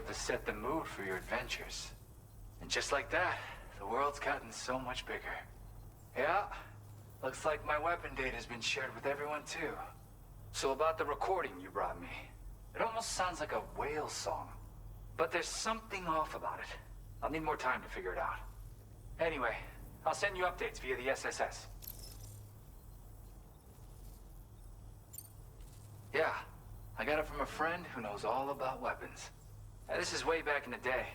to set the mood for your adventures. And just like that, the world's gotten so much bigger. Yeah, looks like my weapon data has been shared with everyone too. So about the recording you brought me, it almost sounds like a whale song. But there's something off about it. I'll need more time to figure it out. Anyway, I'll send you updates via the SSS. Yeah, I got it from a friend who knows all about weapons. This is way back in the day,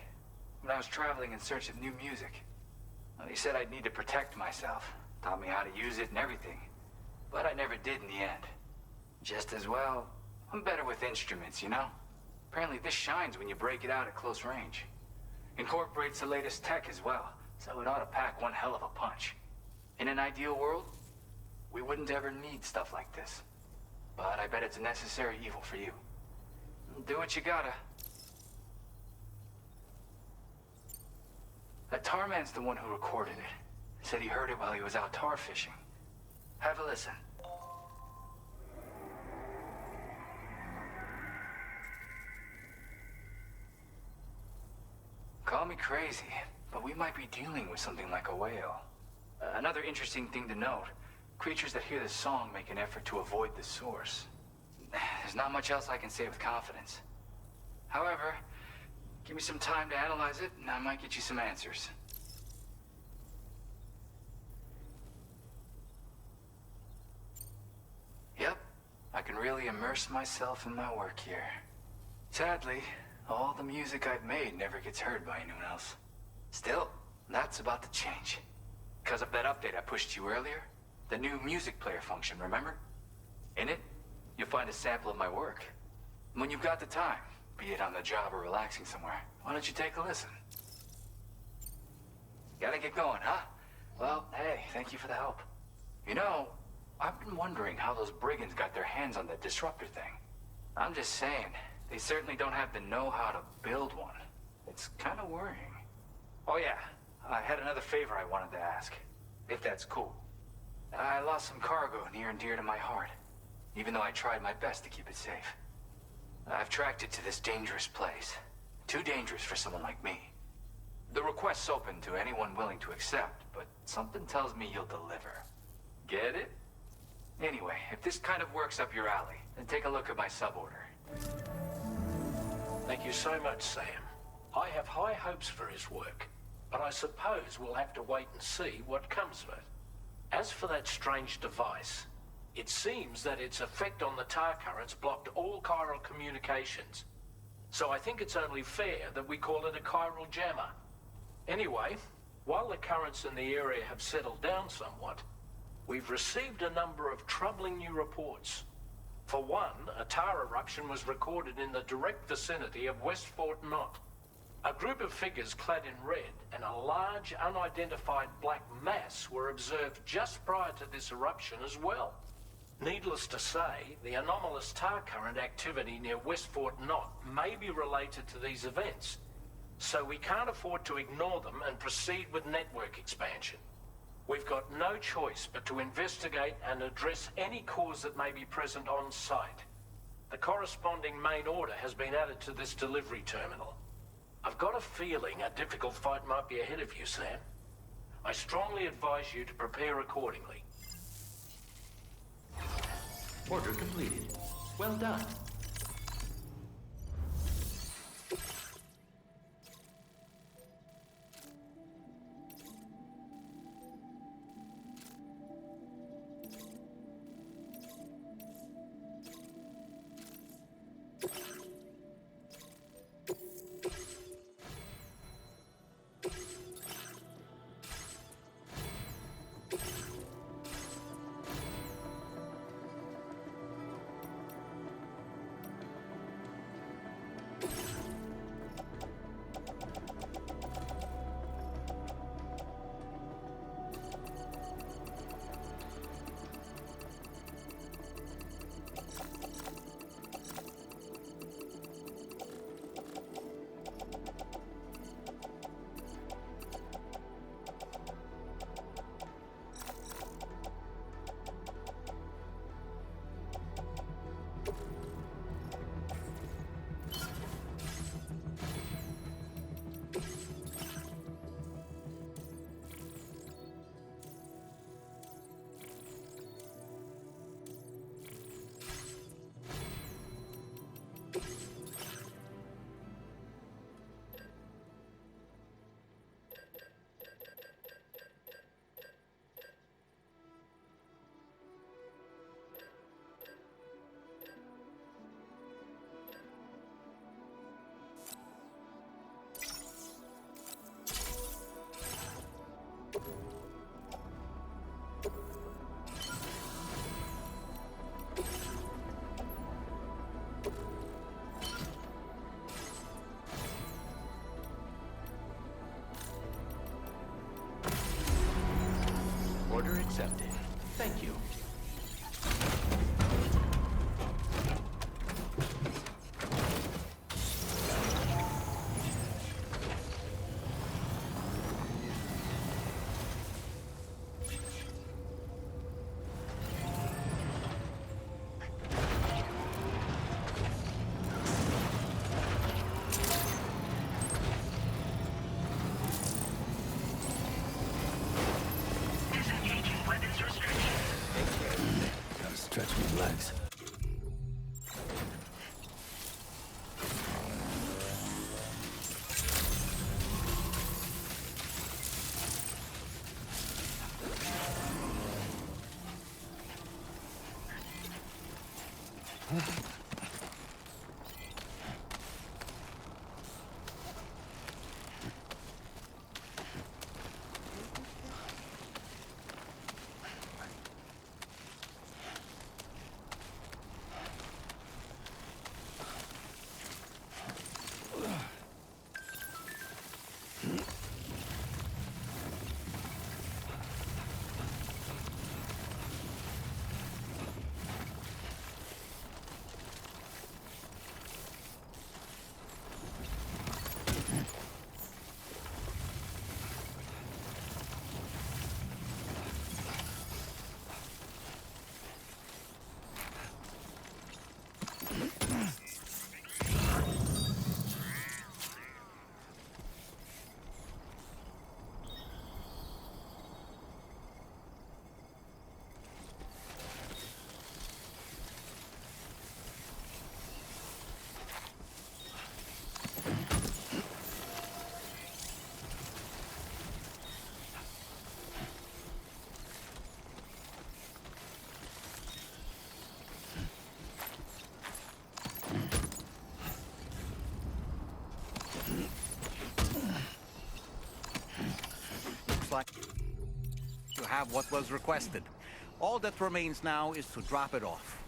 when I was traveling in search of new music. Well, he said I'd need to protect myself, taught me how to use it and everything. But I never did in the end. Just as well, I'm better with instruments, you know? Apparently this shines when you break it out at close range. Incorporates the latest tech as well, so it ought to pack one hell of a punch. In an ideal world, we wouldn't ever need stuff like this. But I bet it's a necessary evil for you. Do what you gotta. That tar man's the one who recorded it. Said he heard it while he was out tar fishing. Have a listen. Call me crazy, but we might be dealing with something like a whale. Another interesting thing to note, creatures that hear this song make an effort to avoid the source. There's not much else I can say with confidence. However, give me some time to analyze it, and I might get you some answers. Yep, I can really immerse myself in my work here. Sadly, all the music I've made never gets heard by anyone else. Still, that's about to change. Because of that update I pushed to you earlier, the new music player function, remember? In it, you'll find a sample of my work. When you've got the time, be it on the job or relaxing somewhere, why don't you take a listen? Gotta get going, huh? Well, hey, thank you for the help. You know, I've been wondering how those brigands got their hands on that disruptor thing. I'm just saying, they certainly don't have the know-how to build one. It's kind of worrying. Oh yeah, I had another favor I wanted to ask, if that's cool. I lost some cargo near and dear to my heart, even though I tried my best to keep it safe. I've tracked it to this dangerous place. Too dangerous for someone like me. The request's open to anyone willing to accept, but something tells me you'll deliver. Get it? Anyway, if this kind of works up your alley, then take a look at my suborder. Thank you so much, Sam. I have high hopes for his work, but I suppose we'll have to wait and see what comes of it. As for that strange device, it seems that its effect on the tar currents blocked all chiral communications. So I think it's only fair that we call it a chiral jammer. Anyway, while the currents in the area have settled down somewhat, we've received a number of troubling new reports. For one, a tar eruption was recorded in the direct vicinity of West Fort Knot. A group of figures clad in red and a large unidentified black mass were observed just prior to this eruption as well. Needless to say, the anomalous tar current activity near West Fort Knot may be related to these events, so we can't afford to ignore them and proceed with network expansion. We've got no choice but to investigate and address any cause that may be present on site. The corresponding main order has been added to this delivery terminal. I've got a feeling a difficult fight might be ahead of you, Sam. I strongly advise you to prepare accordingly. Order completed. Well done. Thank you. Gotta stretch my legs. Looks like you have what was requested. All that remains now is to drop it off.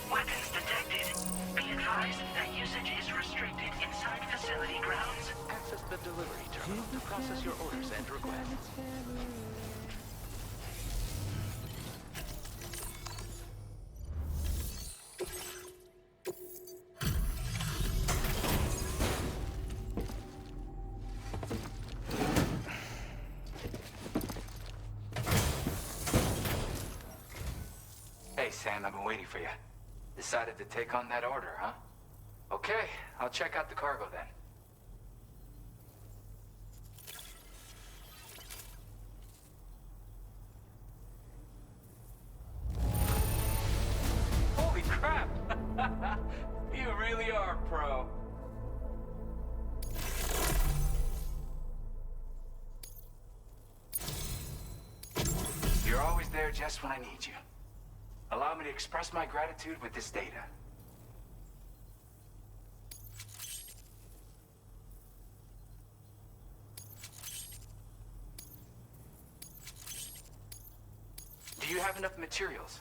Weapons detected. Be advised that usage is restricted inside facility grounds. Access the delivery terminal to process your orders and requests. Hey, Sam, I've been waiting for you. Decided to take on that order, huh? Okay, I'll check out the cargo then. Holy crap! You really are a pro. You're always there just when I need you. Allow me to express my gratitude with this data. Do you have enough materials?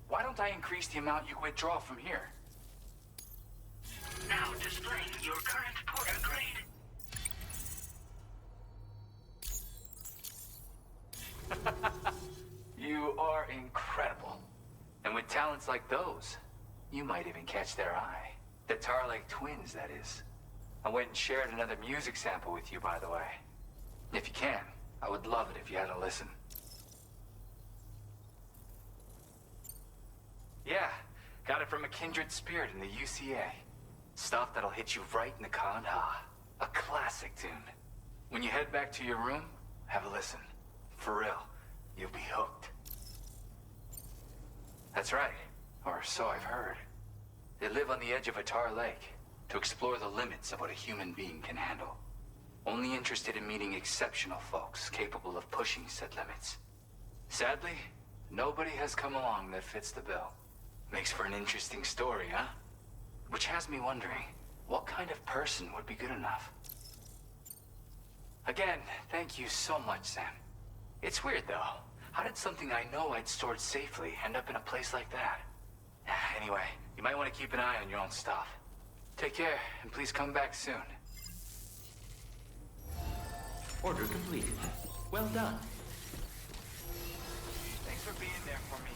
Why don't I increase the amount you withdraw from here? Now displaying your current porter grade. You are incredible. And with talents like those, you might even catch their eye. The Tar Lake twins, that is. I went and shared another music sample with you, by the way. If you can, I would love it if you had a listen. Yeah, got it from a kindred spirit in the UCA. Stuff that'll hit you right in the Kandha. A classic tune. When you head back to your room, have a listen. For real, you'll be hooked. That's right, or so I've heard. They live on the edge of a tar lake to explore the limits of what a human being can handle. Only interested in meeting exceptional folks capable of pushing said limits. Sadly, nobody has come along that fits the bill. Makes for an interesting story, huh? Which has me wondering, what kind of person would be good enough? Again, thank you so much, Sam. It's weird, though. How did something I know I'd stored safely end up in a place like that? Anyway, you might want to keep an eye on your own stuff. Take care, and please come back soon. Order completed. Well done. Thanks for being there for me.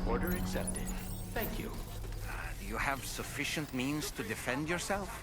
Order accepted. Thank you. Do you have sufficient means to defend yourself?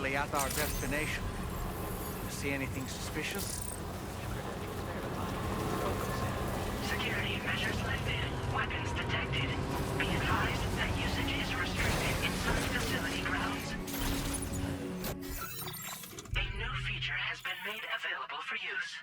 nearly at our destination. You see anything suspicious? Security measures lifted. Weapons detected. Be advised that usage is restricted inside facility grounds. A new feature has been made available for use.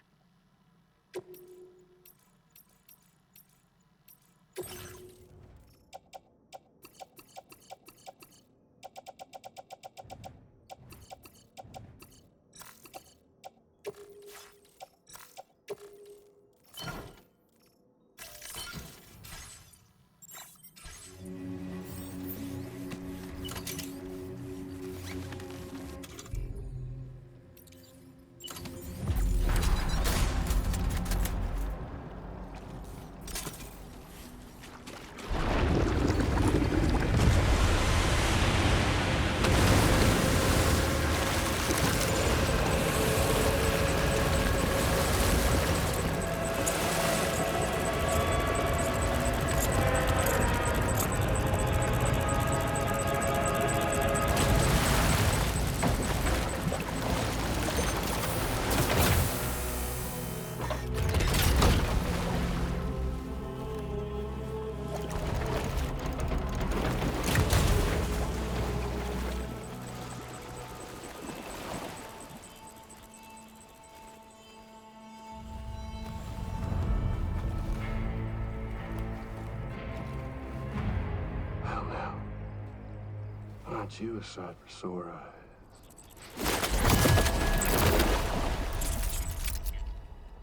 You a sight for sore eyes.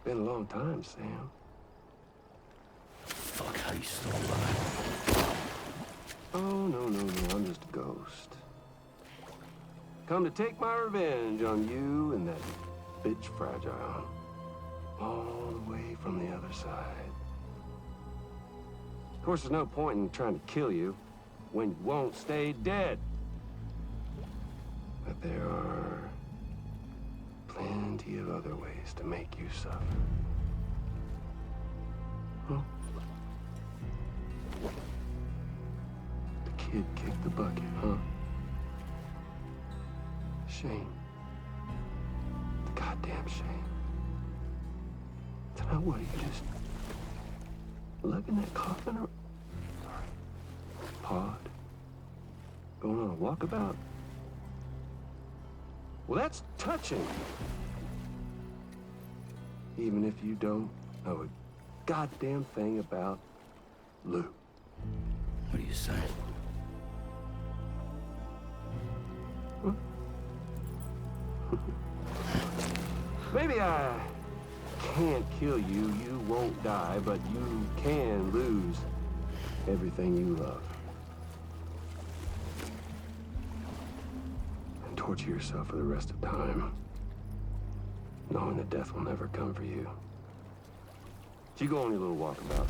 Been a long time, Sam. Fuck, how you still alive? Oh, no, I'm just a ghost. Come to take my revenge on you and that bitch Fragile. All the way from the other side. Of course, there's no point in trying to kill you when you won't stay dead. But there are plenty of other ways to make you suffer. Huh? The kid kicked the bucket, huh? Shame. The goddamn shame. Then what, you just lugging that coffin or pod? Going on a walkabout? Well, that's touching. Even if you don't know a goddamn thing about Lou. What are you saying? Huh? Maybe I can't kill you, you won't die, but you can lose everything you love. Torture yourself for the rest of time, knowing that death will never come for you. So you go on your little walkabout.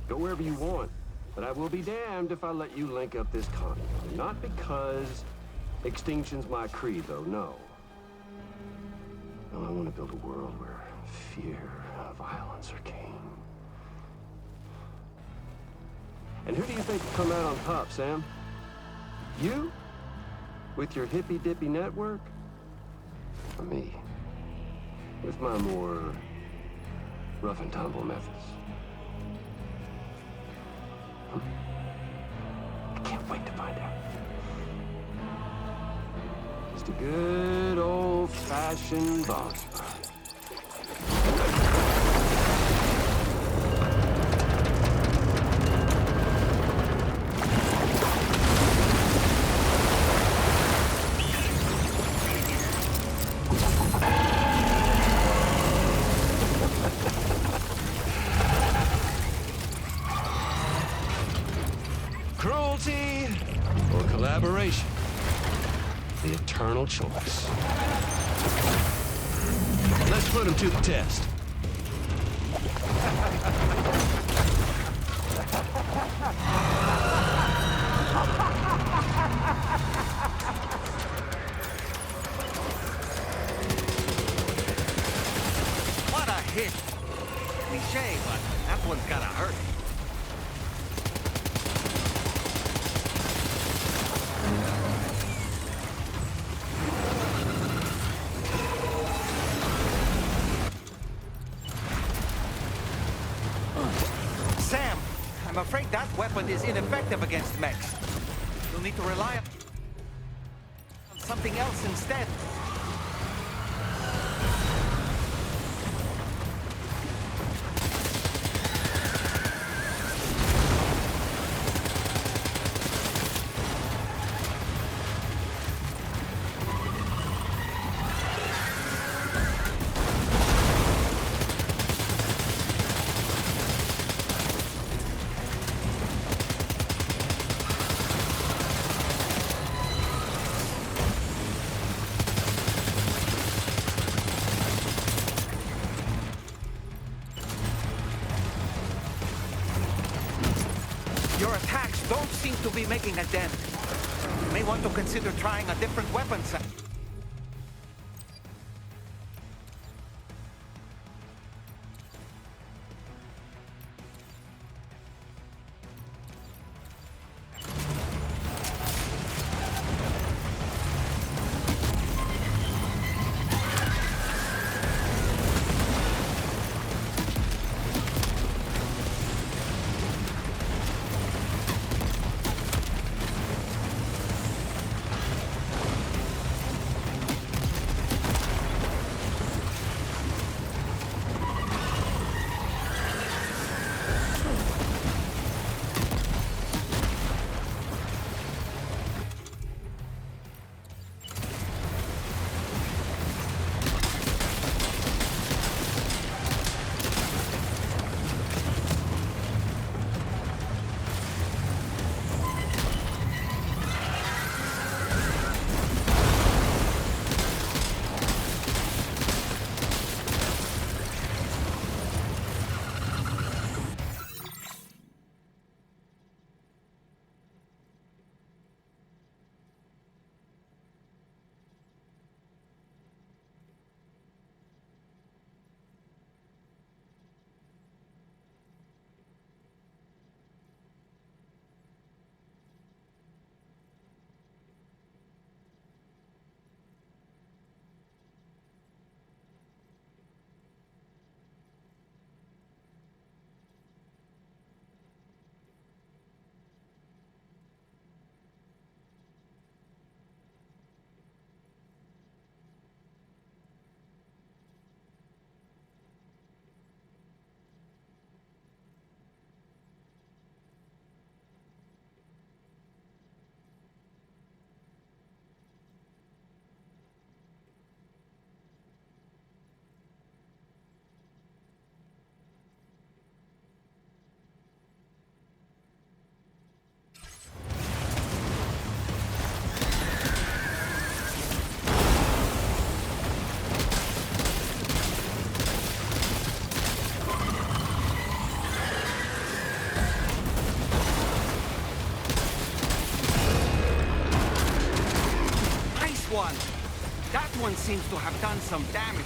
Go wherever you want, but I will be damned if I let you link up this continent. Not because extinction's my creed, though, no. No, I want to build a world where fear and violence are king. And who do you think will come out on top, Sam? You? With your hippy-dippy network? Or me? With my more rough and tumble methods? I can't wait to find out. Just a good old-fashioned boss fight. Cruelty or collaboration? The eternal choice. Let's put him to the test. What a hit! Cliche, but that one's gotta hurt. weapon is ineffective against mechs. You'll need to rely on something else instead. Your attacks don't seem to be making a dent. You may want to consider trying a different weapon set. One. That one seems to have done some damage.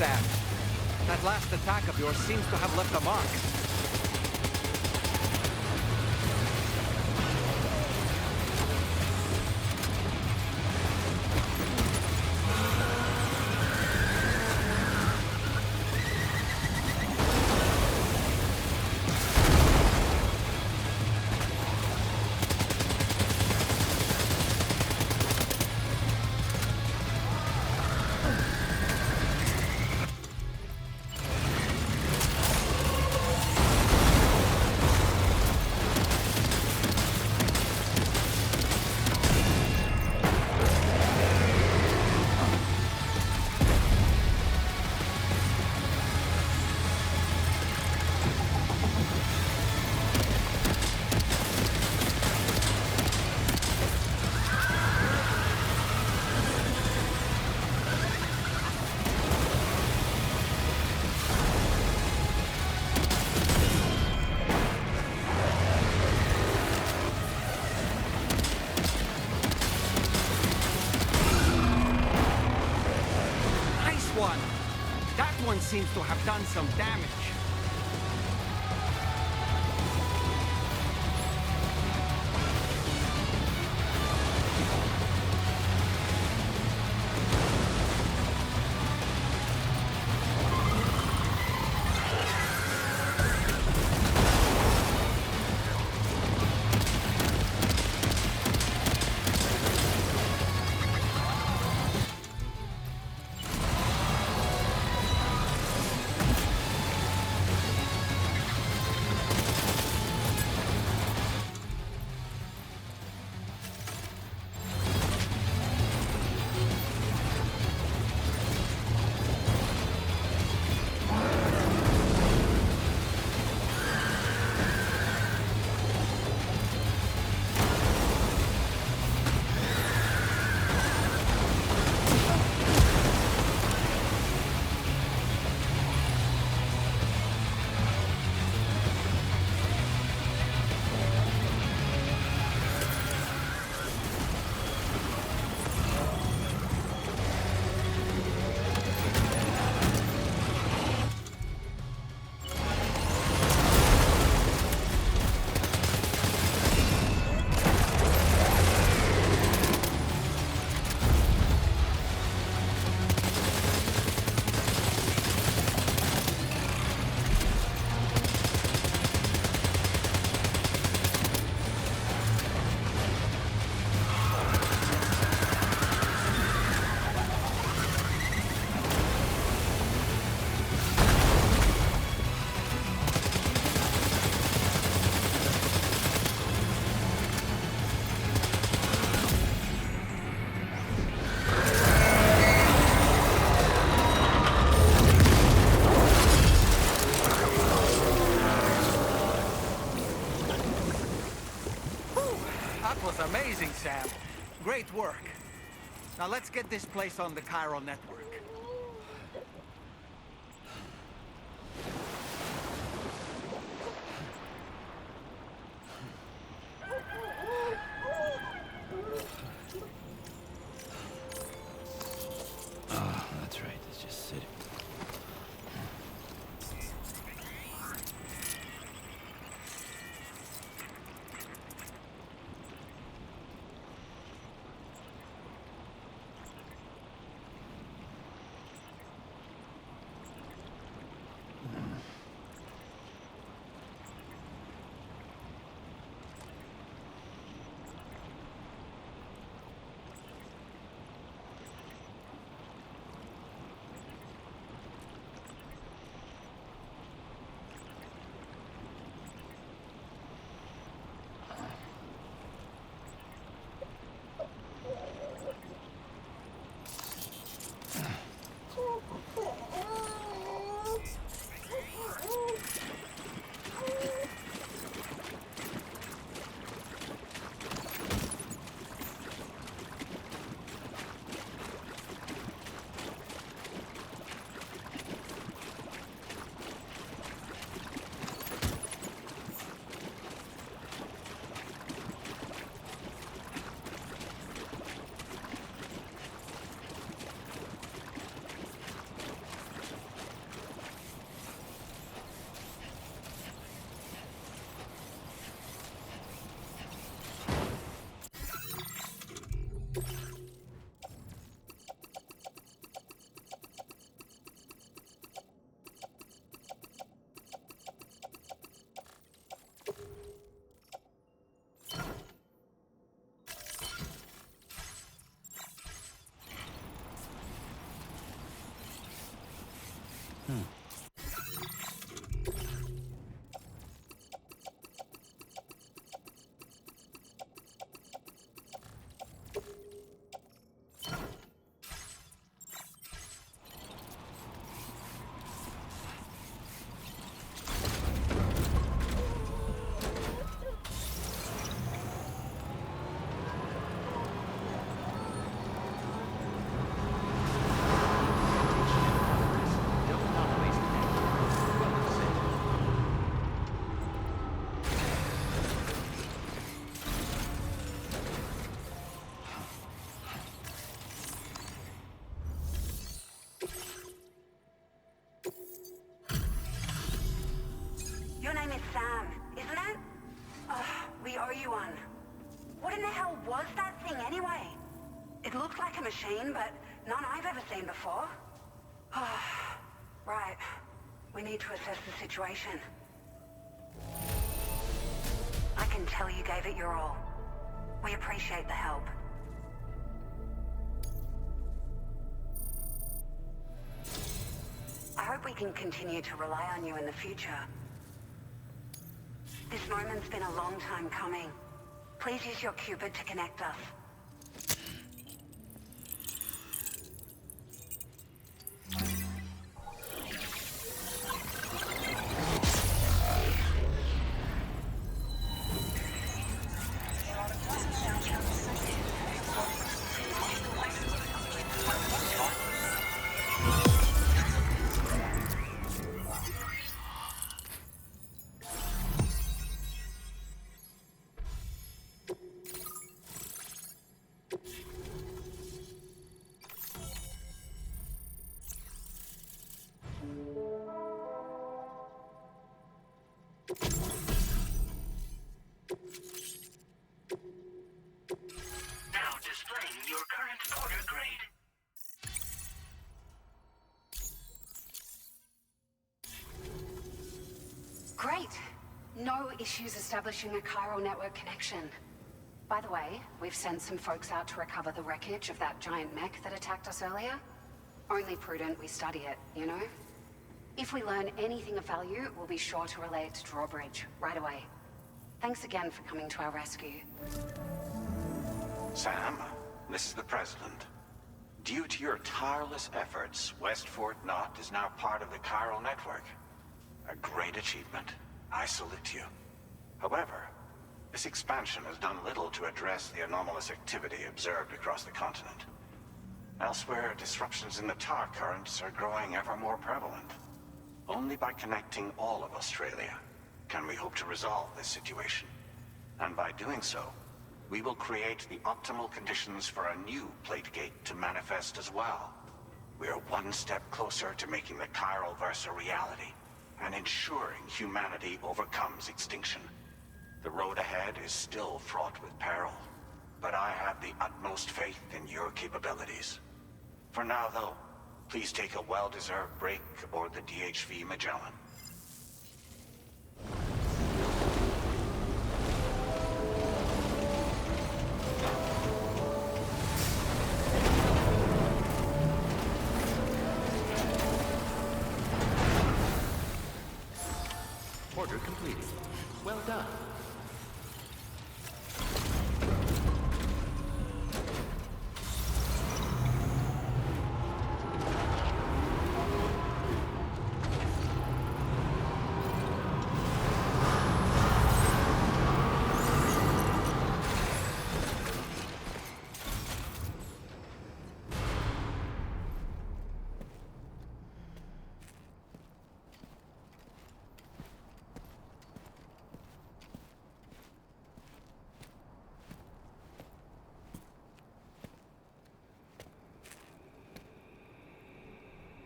Sam. That last attack of yours seems to have left a mark. That one seems to have done some damage. That was amazing, Sam. Great work. Now let's get this place on the chiral network. Oh, that's right. It's just sitting. Your name is Sam, isn't it? Oh, we owe you one. What in the hell was that thing anyway? It looked like a machine, but none I've ever seen before. Oh, right. We need to assess the situation. I can tell you gave it your all. We appreciate the help. I hope we can continue to rely on you in the future. This moment's been a long time coming. Please use your Cupid to connect us. Now displaying your current order grade. Great. No issues establishing a chiral network connection. By the way, we've sent some folks out to recover the wreckage of that giant mech that attacked us earlier. Only prudent we study it, you know? If we learn anything of value, we'll be sure to relay it to Drawbridge right away. Thanks again for coming to our rescue. Sam, this is the President. Due to your tireless efforts, West Fort Knot is now part of the chiral network. A great achievement. I salute you. However, this expansion has done little to address the anomalous activity observed across the continent. Elsewhere, disruptions in the tar currents are growing ever more prevalent. Only by connecting all of Australia can we hope to resolve this situation. And by doing so, we will create the optimal conditions for a new Plategate to manifest as well. We are one step closer to making the chiral verse a reality, and ensuring humanity overcomes extinction. The road ahead is still fraught with peril, but I have the utmost faith in your capabilities. For now, though, please take a well-deserved break aboard the DHV Magellan. Order completed. Well done.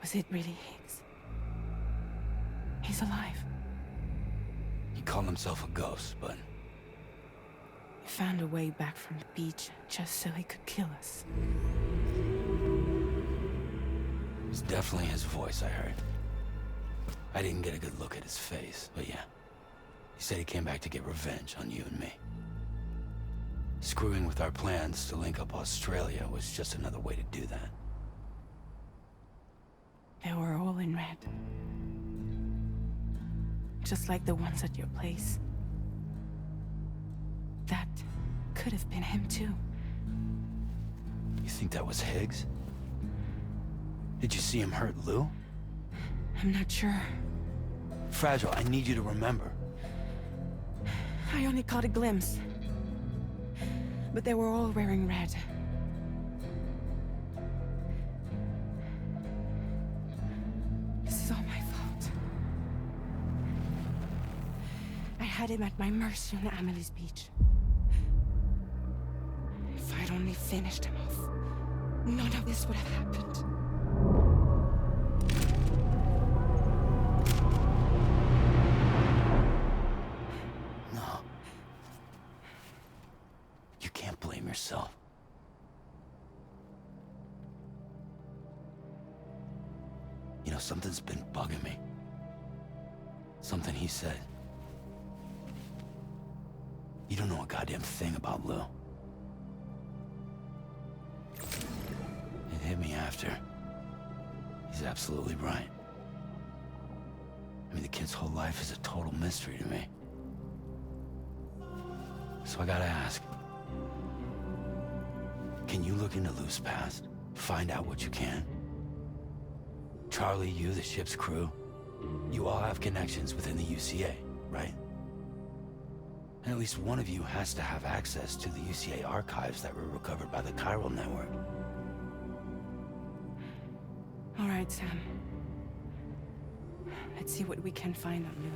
Was it really Higgs? He's alive. He called himself a ghost, but He found a way back from the beach just so he could kill us. it was definitely his voice I heard. I didn't get a good look at his face, but yeah. He said he came back to get revenge on you and me. Screwing with our plans to link up Australia was just another way to do that. They were all in red. just like the ones at your place. That could have been him too. You think that was Higgs? Did you see him hurt Lou? I'm not sure. Fragile, I need you to remember. I only caught a glimpse. But they were all wearing red. This is all my fault. I had him at my mercy on Amelie's beach. If I'd only finished him off, none of this would have happened. No. You can't blame yourself. You know, something's been bugging me. Something he said. You don't know a goddamn thing about Lou. It hit me after. He's absolutely right. I mean, the kid's whole life is a total mystery to me. So I gotta ask. Can you look into Lou's past? Find out what you can? Charlie, you, the ship's crew, you all have connections within the UCA, right? And at least one of you has to have access to the UCA archives that were recovered by the Chiral Network. All right, Sam. Let's see what we can find on Lou.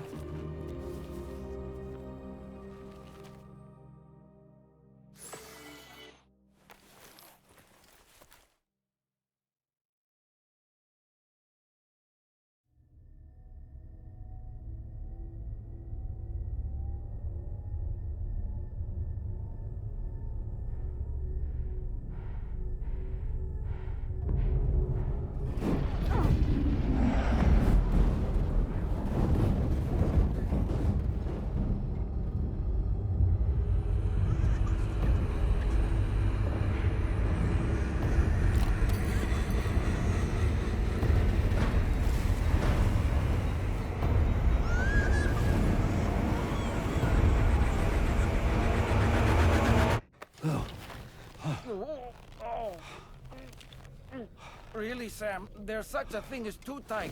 Really, Sam? There's such a thing as too tight.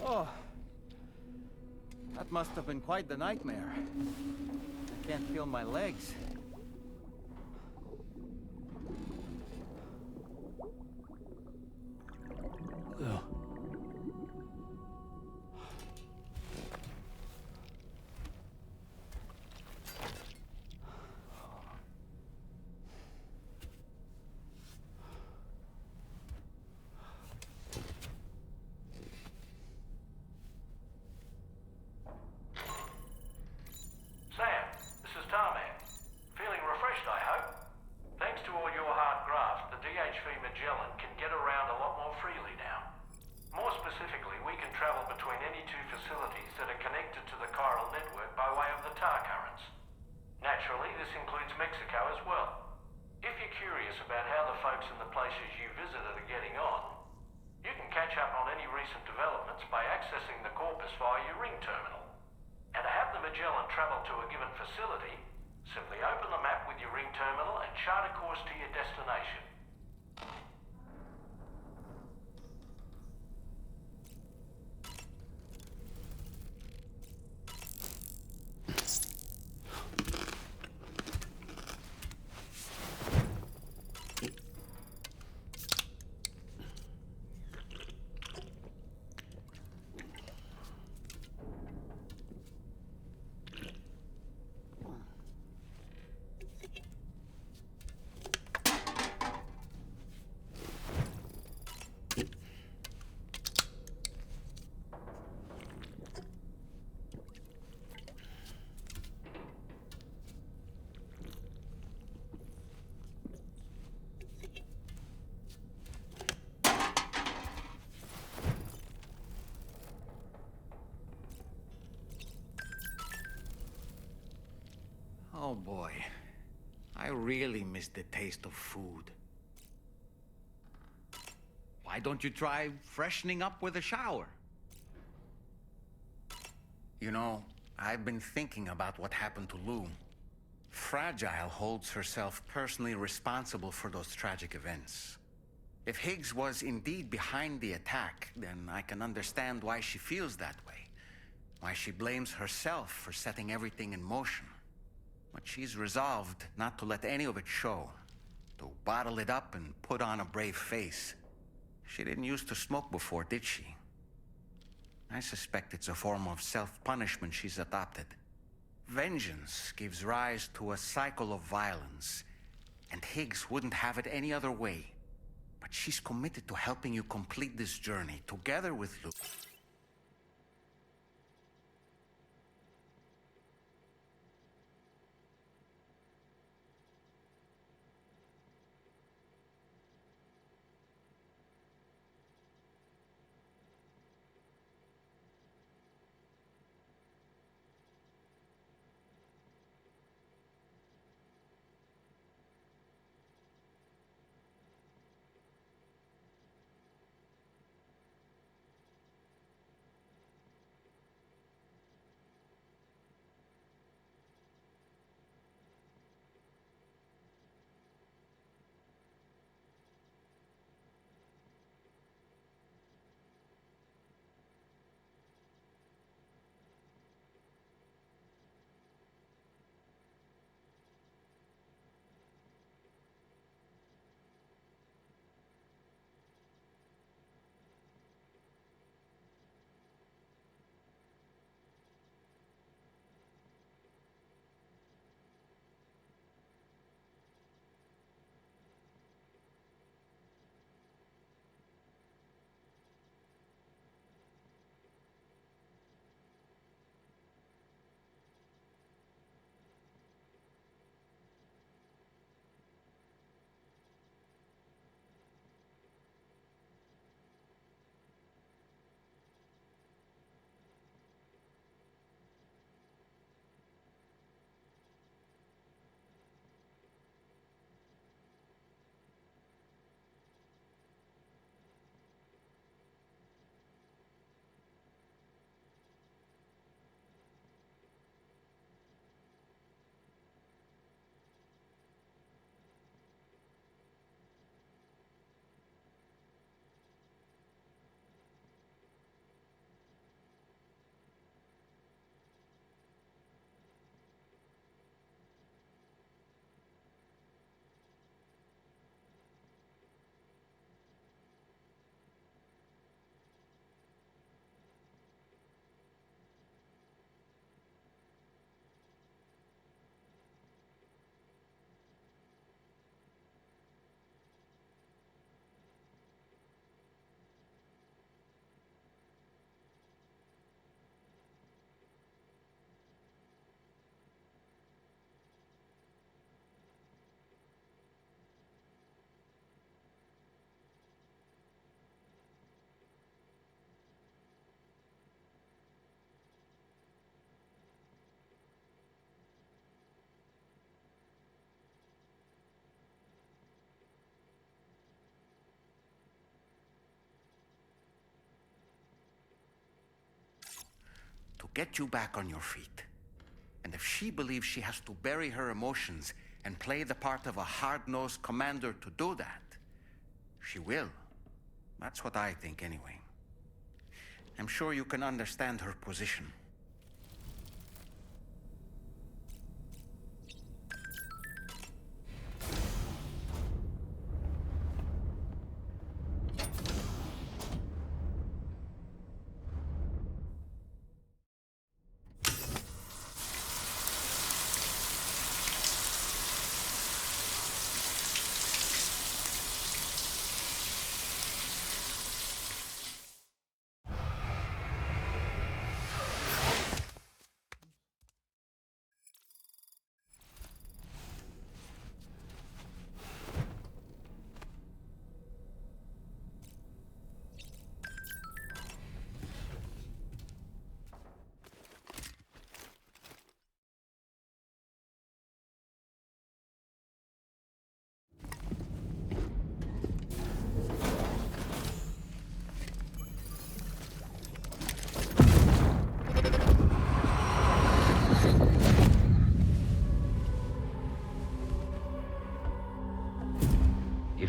Oh. That must have been quite the nightmare. I can't feel my legs. Lou. Sam, this is Tarman. Feeling refreshed, I hope? Thanks to all your hard graft, the DHV Magellan can get around a lot more freely now. More specifically, we can travel between any two facilities that are connected to the chiral network by way of the tar currents. Naturally, this includes Mexico as well. If you're curious about how the folks in the places you visited are getting on, you can catch up on any recent developments by accessing the corpus via your ring terminal. And to have the Magellan travel to a given facility, simply open the map with your ring terminal and chart a course to your destination. Oh boy. I really miss the taste of food. Why don't you try freshening up with a shower? You know, I've been thinking about what happened to Lou. Fragile holds herself personally responsible for those tragic events. If Higgs was indeed behind the attack, then I can understand why she feels that way. Why she blames herself for setting everything in motion. But she's resolved not to let any of it show. To bottle it up and put on a brave face. She didn't used to smoke before, did she? I suspect it's a form of self-punishment she's adopted. Vengeance gives rise to a cycle of violence, and Higgs wouldn't have it any other way. But she's committed to helping you complete this journey, together with Luke. To get you back on your feet. And if she believes she has to bury her emotions and play the part of a hard-nosed commander to do that, she will. That's what I think anyway. I'm sure you can understand her position.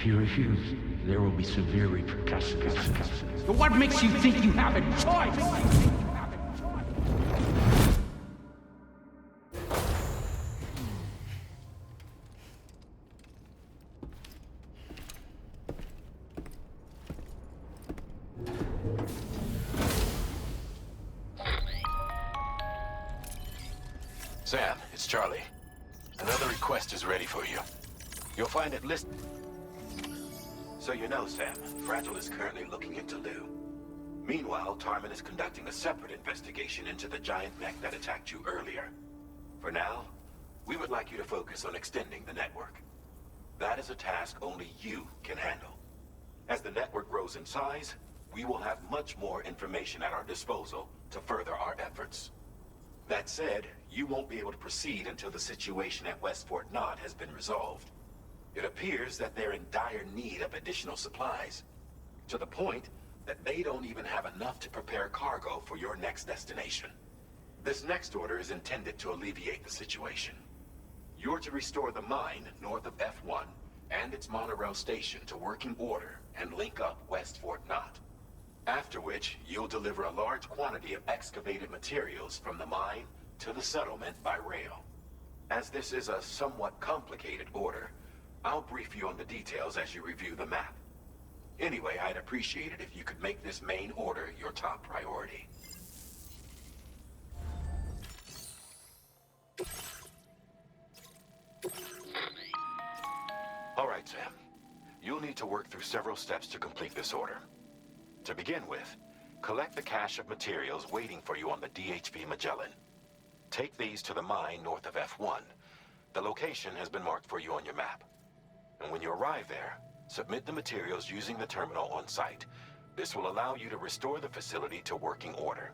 If you refuse, there will be severe repercussions. But what makes you think you have a choice? Sam, it's Charlie. Another request is ready for you. You'll find it listed. So you know, Sam, Fragile is currently looking into Lou. Meanwhile, Tarman is conducting a separate investigation into the giant mech that attacked you earlier. For now, we would like you to focus on extending the network. That is a task only you can handle. As the network grows in size, we will have much more information at our disposal to further our efforts. That said, you won't be able to proceed until the situation at West Fort Knott has been resolved. It appears that they're in dire need of additional supplies, to the point that they don't even have enough to prepare cargo for your next destination. This next order is intended to alleviate the situation. You're to restore the mine north of F1 and its monorail station to working order and link up West Fort Knott. After which, you'll deliver a large quantity of excavated materials from the mine to the settlement by rail. As this is a somewhat complicated order, I'll brief you on the details as you review the map. Anyway, I'd appreciate it if you could make this main order your top priority. All right, Sam. You'll need to work through several steps to complete this order. To begin with, collect the cache of materials waiting for you on the DHP Magellan. Take these to the mine north of F1. The location has been marked for you on your map. And when you arrive there, submit the materials using the terminal on site. This will allow you to restore the facility to working order.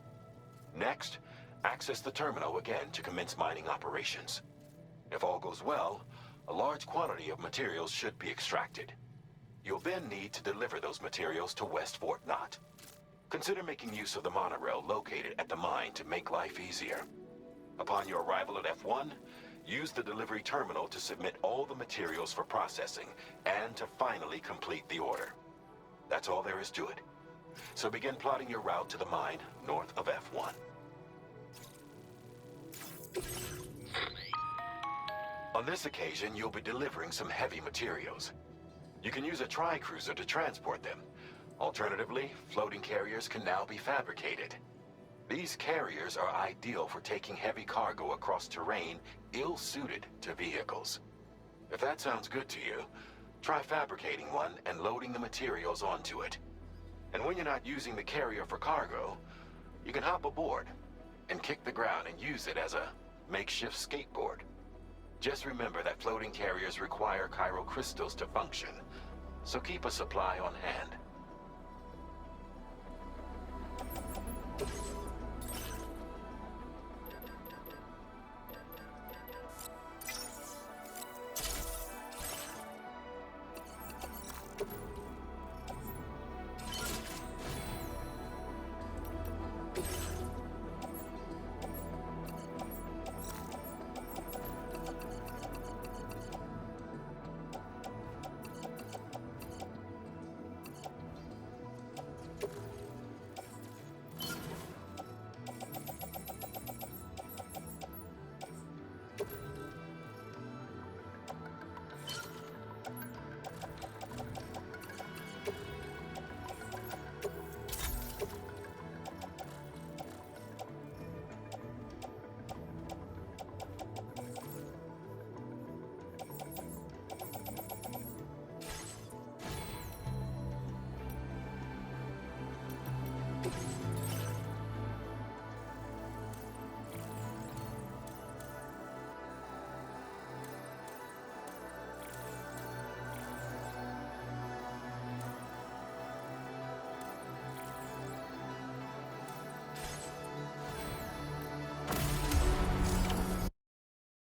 Next, access the terminal again to commence mining operations. If all goes well, a large quantity of materials should be extracted. You'll then need to deliver those materials to West Fort Knott. Consider making use of the monorail located at the mine to make life easier. Upon your arrival at F1, use the delivery terminal to submit all the materials for processing and to finally complete the order. That's all there is to it. So begin plotting your route to the mine north of F1. On this occasion, you'll be delivering some heavy materials. You can use a tri-cruiser to transport them. Alternatively, floating carriers can now be fabricated. These carriers are ideal for taking heavy cargo across terrain ill-suited to vehicles. If that sounds good to you, try fabricating one and loading the materials onto it. And when you're not using the carrier for cargo, you can hop aboard and kick the ground and use it as a makeshift skateboard. Just remember that floating carriers require chiral crystals to function, so keep a supply on hand.